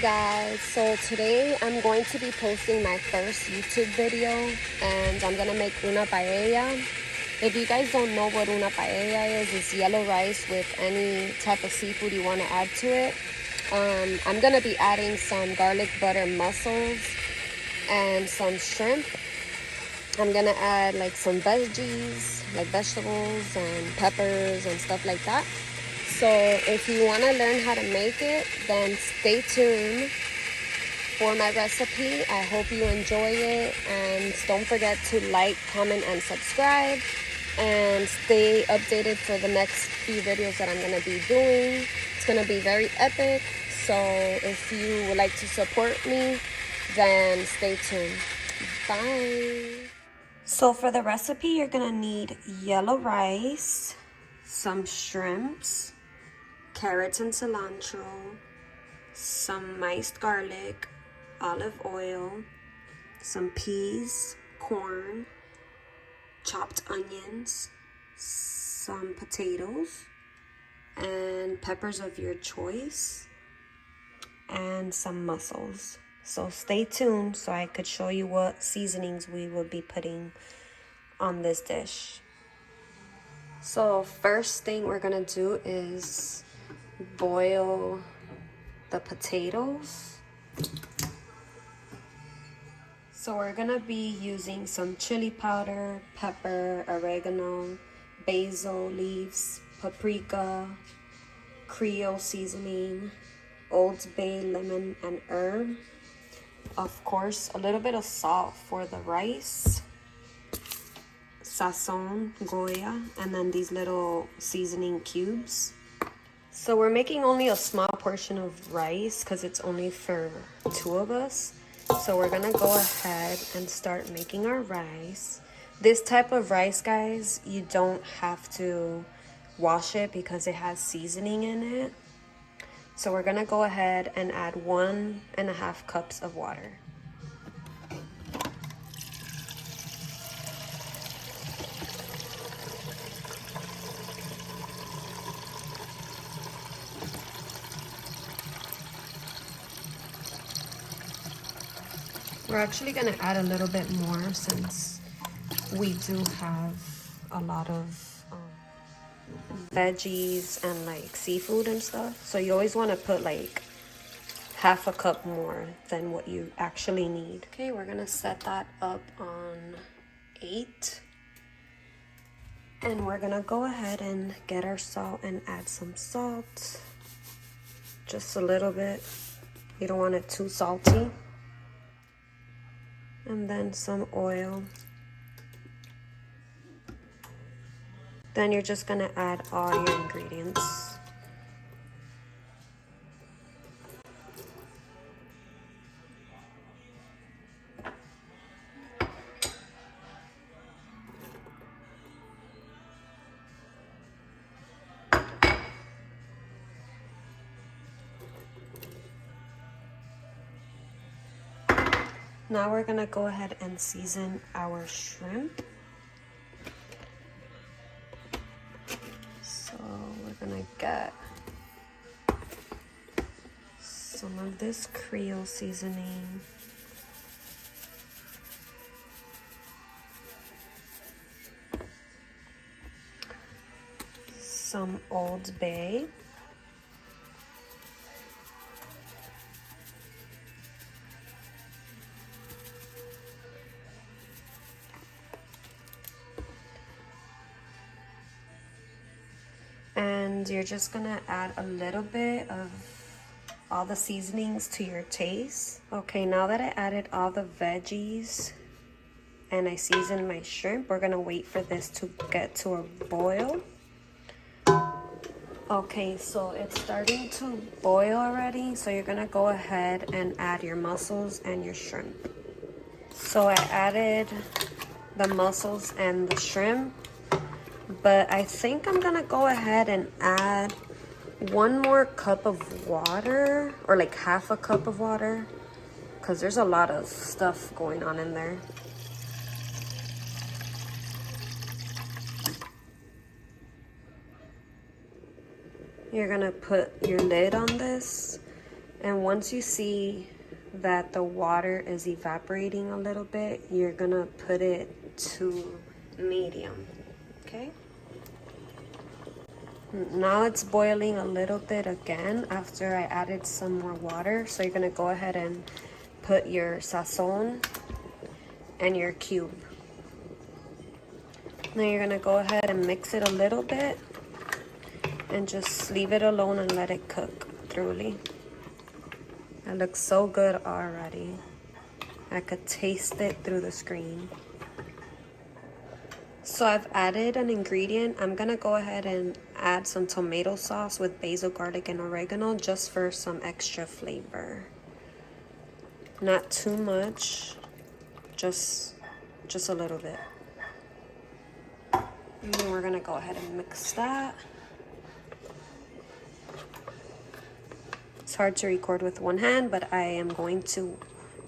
Guys, so today I'm going to be posting my first YouTube video and I'm gonna make una paella. If you guys don't know what una paella is, it's yellow rice with any type of seafood you want to add to it. I'm gonna be adding some garlic butter mussels and some shrimp. I'm gonna add like some veggies, like vegetables and peppers and stuff like that. So if you want to learn how to make it, then stay tuned for my recipe. I hope you enjoy it, and don't forget to like, comment, and subscribe, and stay updated for the next few videos that I'm going to be doing. It's going to be very epic, so if you would like to support me, then stay tuned. Bye. So for the recipe, you're going to need yellow rice, some shrimps, carrots and cilantro, some minced garlic, olive oil, some peas, corn, chopped onions, some potatoes, and peppers of your choice, and some mussels. So stay tuned so I could show you what seasonings we will be putting on this dish. So first thing we're gonna do is boil the potatoes. So we're gonna be using some chili powder, pepper, oregano, basil leaves, paprika, Creole seasoning, Old Bay lemon and herb. Of course, a little bit of salt for the rice, sazon, Goya, and then these little seasoning cubes. So we're making only a small portion of rice because it's only for 2 of us. So we're gonna go ahead and start making our rice. This type of rice, guys, you don't have to wash it because it has seasoning in it. So we're gonna go ahead and add 1.5 cups of water. We're actually gonna add a little bit more since we do have a lot of veggies and like seafood and stuff. So you always wanna put like 1/2 cup more than what you actually need. Okay, we're gonna set that up on 8. And we're gonna go ahead and get our salt and add some salt. Just a little bit. You don't want it too salty. And then some oil. Then you're just gonna add all your ingredients. Now we're gonna go ahead and season our shrimp. So we're gonna get some of this Creole seasoning. Some Old Bay. And you're just gonna add a little bit of all the seasonings to your taste. Okay, now that I added all the veggies and I seasoned my shrimp, we're gonna wait for this to get to a boil. Okay, so it's starting to boil already, so you're gonna go ahead and add your mussels and your shrimp. So I added the mussels and the shrimp, but I think I'm gonna go ahead and add 1 more cup of water, or like 1/2 cup of water, because there's a lot of stuff going on in there. You're gonna put your lid on this And once you see that the water is evaporating a little bit, you're gonna put it to medium, okay? Now it's boiling a little bit again after I added some more water. So you're gonna go ahead and put your sazon and your cube. Now you're gonna go ahead and mix it a little bit and just leave it alone and let it cook thoroughly. It looks so good already. I could taste it through the screen. So I've added an ingredient. I'm gonna go ahead and add some tomato sauce with basil, garlic, and oregano just for some extra flavor. Not too much, just a little bit. And then we're gonna go ahead and mix that. It's hard to record with one hand, but I am going to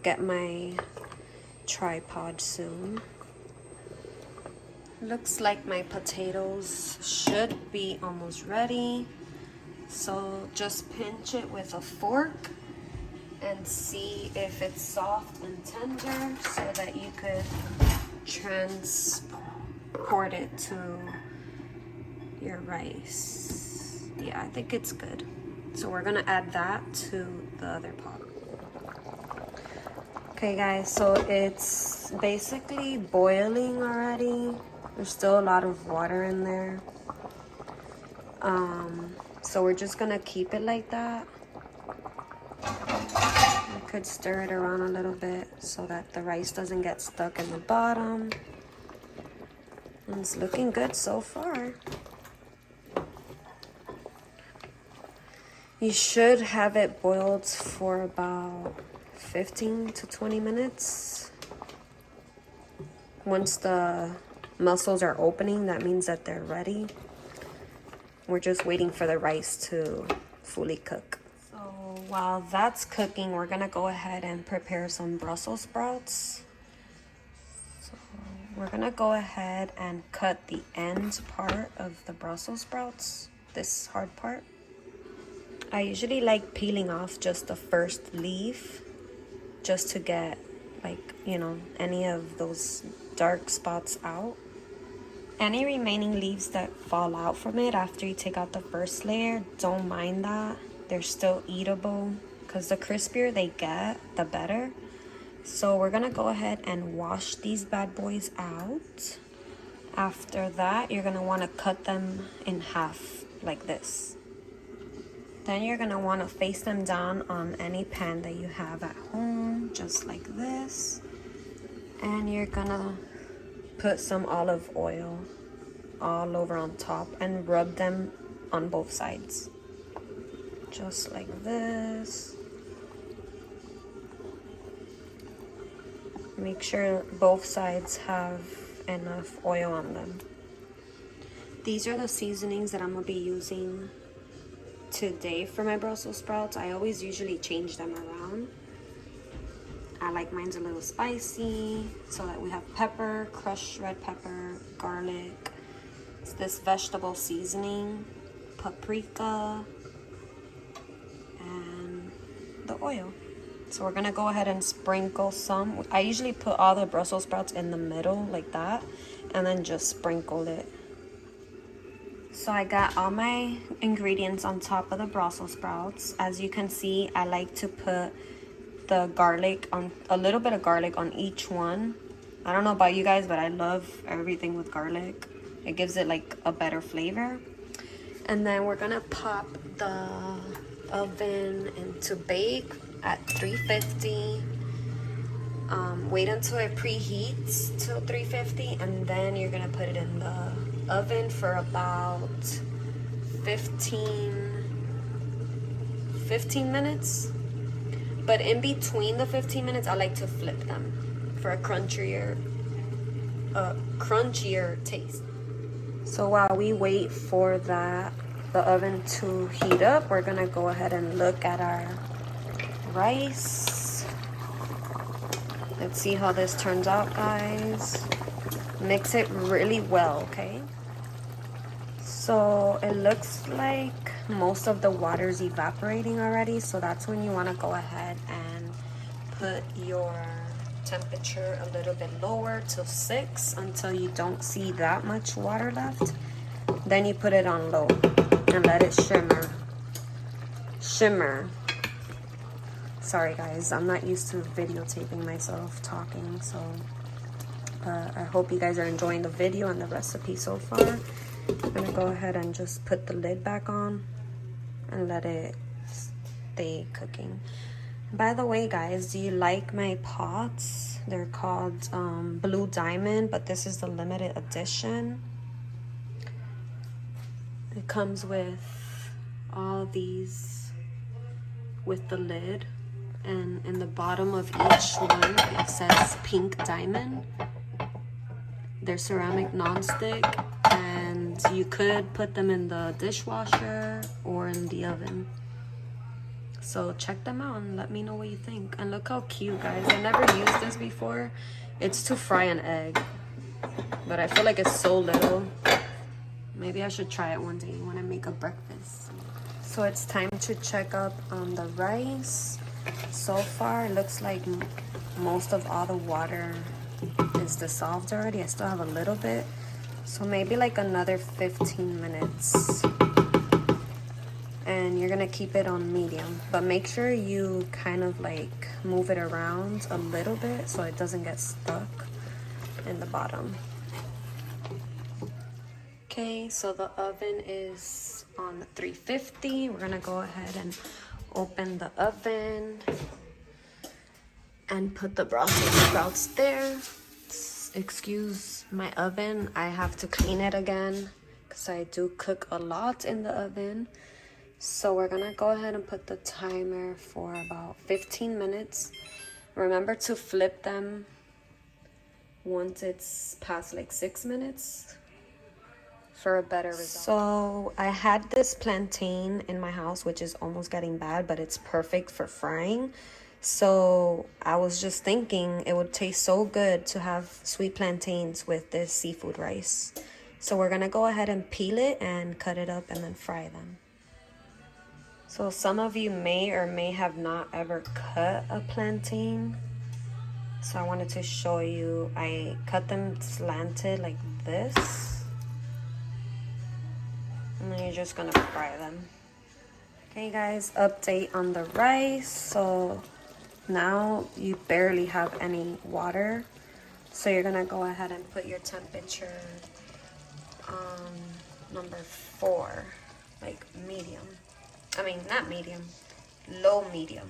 get my tripod soon. Looks like my potatoes should be almost ready. So just pinch it with a fork and see if it's soft and tender so that you could transport it to your rice. Yeah, I think it's good. So we're gonna add that to the other pot. Okay guys, so it's basically boiling already. There's still a lot of water in there. So we're just gonna keep it like that. I could stir it around a little bit so that the rice doesn't get stuck in the bottom. And it's looking good so far. You should have it boiled for about 15 to 20 minutes. Once the mussels are opening, that means that they're ready. We're just waiting for the rice to fully cook. So while that's cooking, we're gonna go ahead and prepare some Brussels sprouts. So we're gonna go ahead and cut the end part of the Brussels sprouts, this hard part. I usually like peeling off just the first leaf just to get, like, you know, any of those dark spots out. Any remaining leaves that fall out from it after you take out the first layer, don't mind that. They're still eatable because the crispier they get, the better. So we're gonna go ahead and wash these bad boys out. After that, you're gonna wanna cut them in half like this. Then you're gonna wanna face them down on any pan that you have at home, just like this. And you're gonna put some olive oil all over on top and rub them on both sides. Just like this. Make sure both sides have enough oil on them. These are the seasonings that I'm gonna be using today for my Brussels sprouts. I always usually change them around. I like mine's a little spicy, so that we have pepper, crushed red pepper, garlic. It's this vegetable seasoning, paprika, and the oil. So we're gonna go ahead and sprinkle some. I usually put all the Brussels sprouts in the middle like that, and then just sprinkle it. So I got all my ingredients on top of the Brussels sprouts. As you can see, I like to put the garlic on, a little bit of garlic on each one. I don't know about you guys, but I love everything with garlic. It gives it like a better flavor. And then we're gonna pop the oven into bake at 350. Wait until it preheats till 350, and then you're gonna put it in the oven for about 15 minutes. But in between the 15 minutes, I like to flip them for a crunchier taste. So while we wait for the oven to heat up, we're gonna go ahead and look at our rice. Let's see how this turns out, guys. Mix it really well, okay? So it looks like most of the water's evaporating already, so that's when you want to go ahead and put your temperature a little bit lower till 6 until you don't see that much water left. Then you put it on low and let it shimmer. Sorry guys, I'm not used to videotaping myself talking, so I hope you guys are enjoying the video and the recipe so far. I'm gonna go ahead and just put the lid back on and let it stay cooking. By the way guys, do you like my pots? They're called Blue Diamond, but this is the limited edition. It comes with all these with the lid, and in the bottom of each one it says Pink Diamond. They're ceramic non-stick, and you could put them in the dishwasher or in the oven. So check them out and let me know what you think. And look how cute, guys. I never used this before. It's to fry an egg, but I feel like it's so little. Maybe I should try it one day when I make a breakfast. So it's time to check up on the rice. So far, it looks like most of all the water is dissolved already. I still have a little bit, so maybe like another 15 minutes. And you're gonna keep it on medium, but make sure you kind of like move it around a little bit so it doesn't get stuck in the bottom. Okay, so the oven is on 350. We're gonna go ahead and open the oven and put the Brussels sprouts there. Excuse my oven, I have to clean it again because I do cook a lot in the oven. So we're gonna go ahead and put the timer for about 15 minutes. Remember to flip them once it's past like 6 minutes for a better result. So I had this plantain in my house, which is almost getting bad, but it's perfect for frying. So I was just thinking it would taste so good to have sweet plantains with this seafood rice. So we're gonna go ahead and peel it and cut it up and then fry them. So some of you may or may have not ever cut a plantain. So I wanted to show you. I cut them slanted like this. And then you're just gonna fry them. Okay guys, update on the rice. So now you barely have any water. So you're gonna go ahead and put your temperature on number 4, like medium. I mean, not medium, low medium.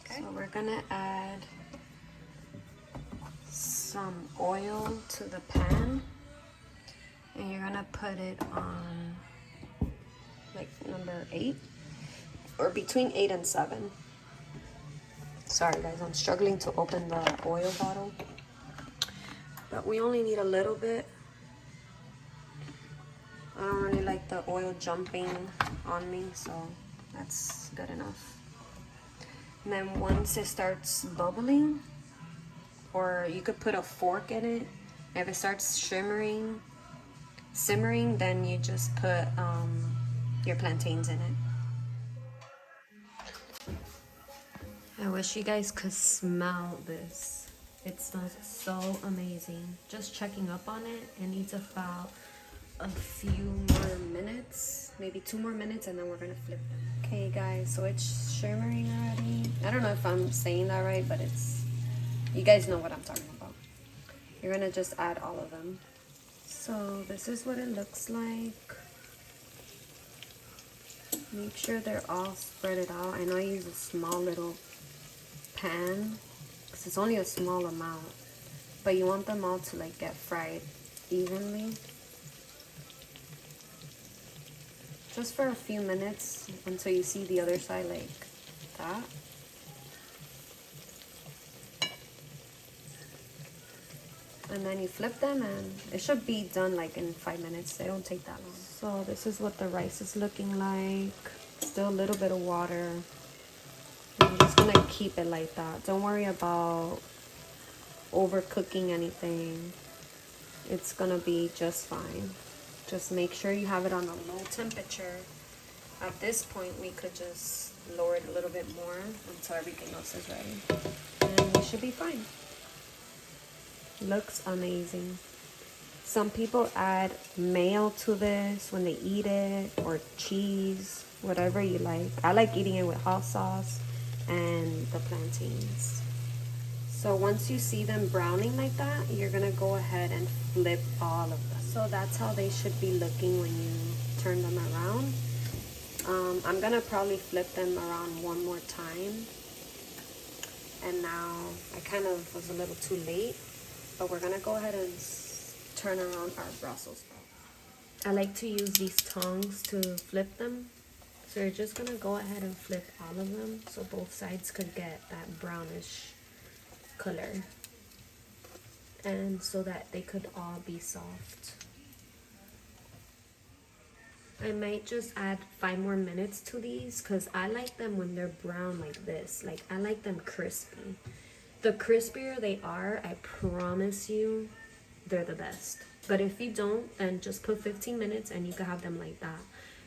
Okay. So we're gonna add some oil to the pan. And you're gonna put it on like number 8 or between 8 and 7. Sorry guys, I'm struggling to open the oil bottle, but we only need a little bit. I don't really like the oil jumping on me, so that's good enough. And then once it starts bubbling, or you could put a fork in it, if it starts simmering, then you just put your plantains in it. I wish you guys could smell this. It smells so amazing. Just checking up on it. It needs about a few more minutes, maybe 2 more minutes, and then we're gonna flip them. Okay guys, so it's shimmering already. I don't know if I'm saying that right, but you guys know what I'm talking about. You're gonna just add all of them. So this is what it looks like. Make sure they're all spread it out. I know I use a small little pan because it's only a small amount, but you want them all to like get fried evenly. Just for a few minutes until you see the other side like that. And then you flip them and it should be done like in 5 minutes. They don't take that long. So this is what the rice is looking like. Still a little bit of water. I'm just gonna keep it like that. Don't worry about overcooking anything. It's gonna be just fine. Just make sure you have it on a low temperature At this point, we could just lower it a little bit more until everything else is ready. And we should be fine. Looks amazing. Some people add mayo to this when they eat it, or cheese, whatever you like. I like eating it with hot sauce and the plantains. So once you see them browning like that, you're gonna go ahead and flip all of them. So that's how they should be looking when you turn them around. I'm gonna probably flip them around one more time. And now I kind of was a little too late, but we're gonna go ahead and turn around our Brussels sprouts. I like to use these tongs to flip them. So you're just gonna go ahead and flip all of them so both sides could get that brownish color, and so that they could all be soft. I might just add 5 more minutes to these because I like them when they're brown like this. Like, I like them crispy. The crispier they are, I promise you, they're the best. But if you don't, then just put 15 minutes and you can have them like that.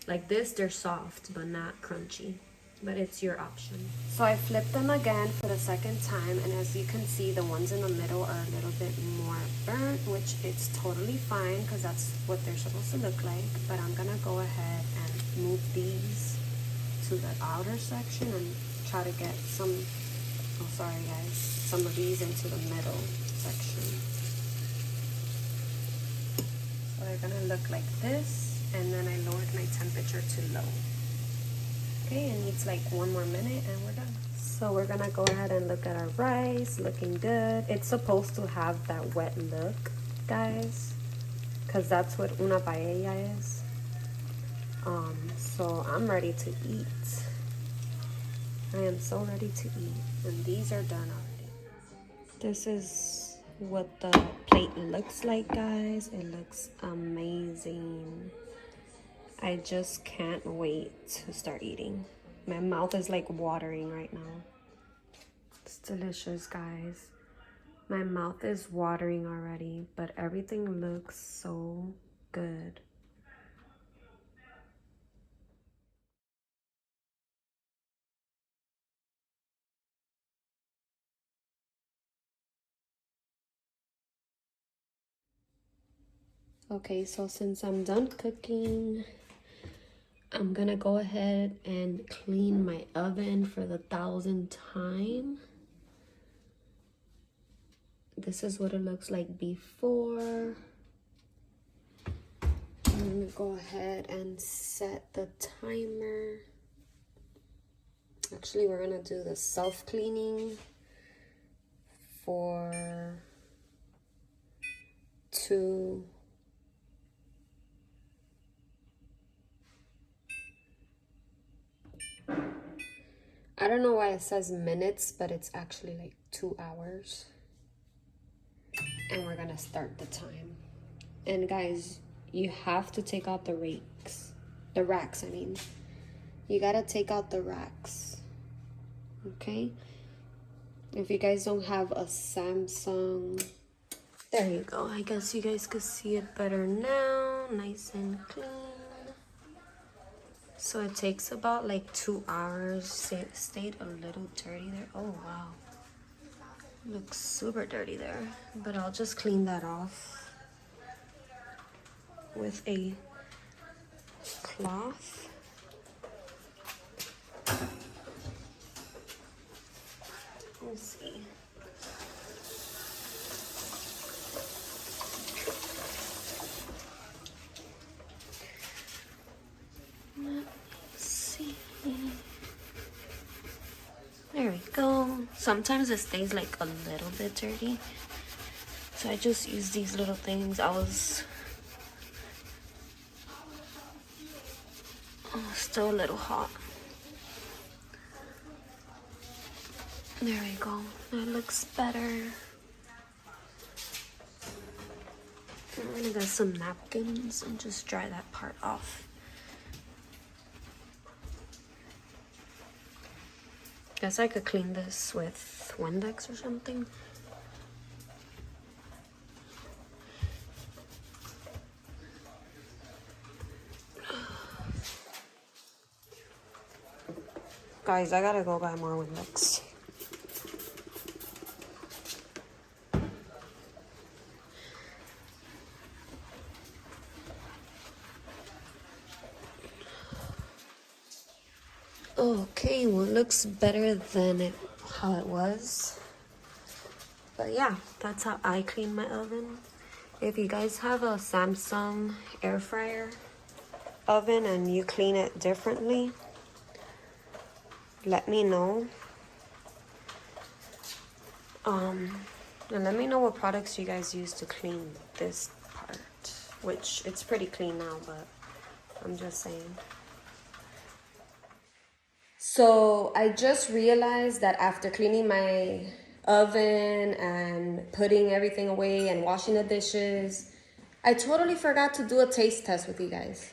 Like this, they're soft but not crunchy. But it's your option. So I flipped them again for the second time, and as you can see, the ones in the middle are a little bit more burnt, which it's totally fine because that's what they're supposed to look like. But I'm gonna go ahead and move these to the outer section and try to get some, oh sorry guys, some of these into the middle section. So they're gonna look like this, and then I lowered my temperature to low. Okay, it needs like 1 more minute and we're done. So we're gonna go ahead and look at our rice, looking good. It's supposed to have that wet look, guys, because that's what una paella is. So I'm ready to eat. I am so ready to eat, and these are done already. This is what the plate looks like, guys. It looks amazing. I just can't wait to start eating. My mouth is like watering right now. It's delicious, guys. My mouth is watering already, but everything looks so good. Okay, so since I'm done cooking, I'm gonna go ahead and clean my oven for the 1000th time. This is what it looks like before. I'm gonna go ahead and set the timer. Actually, we're gonna do the self-cleaning for 2. I don't know why it says minutes, but it's actually like 2 hours. And we're gonna start the time. And guys, you have to take out the racks, I mean. You gotta take out the racks, okay? If you guys don't have a Samsung, there you go. I guess you guys could see it better now, nice and clean. So it takes about like 2 hours. It stayed a little dirty there. Oh wow, looks super dirty there, but I'll just clean that off with a cloth. Let's see. There we go. Sometimes it stays like a little bit dirty, so I just use these little things. I was still a little hot. There we go. That looks better. I'm gonna get some napkins and just dry that part off. Guess I could clean this with Windex or something. Guys, I gotta go buy more Windex. Okay, well, it looks better than how it was. But yeah, that's how I clean my oven. If you guys have a Samsung air fryer oven and you clean it differently, let me know. And let me know what products you guys use to clean this part, which it's pretty clean now, but I'm just saying. So I just realized that after cleaning my oven and putting everything away and washing the dishes, I totally forgot to do a taste test with you guys.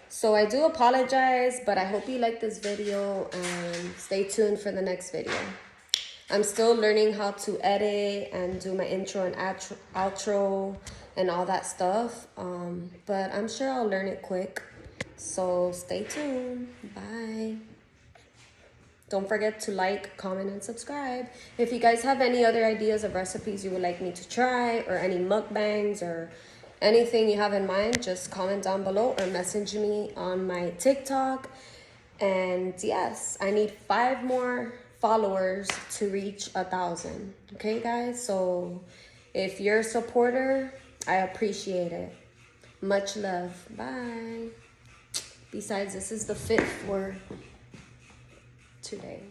So I do apologize, but I hope you like this video and stay tuned for the next video. I'm still learning how to edit and do my intro and outro and all that stuff, but I'm sure I'll learn it quick. So stay tuned. Bye. Don't forget to like, comment, and subscribe. If you guys have any other ideas of recipes you would like me to try, or any mukbangs, or anything you have in mind, just comment down below or message me on my TikTok. And yes, I need 5 more followers to reach 1,000. Okay, guys? So if you're a supporter, I appreciate it. Much love. Bye. Besides, this is the fit for today.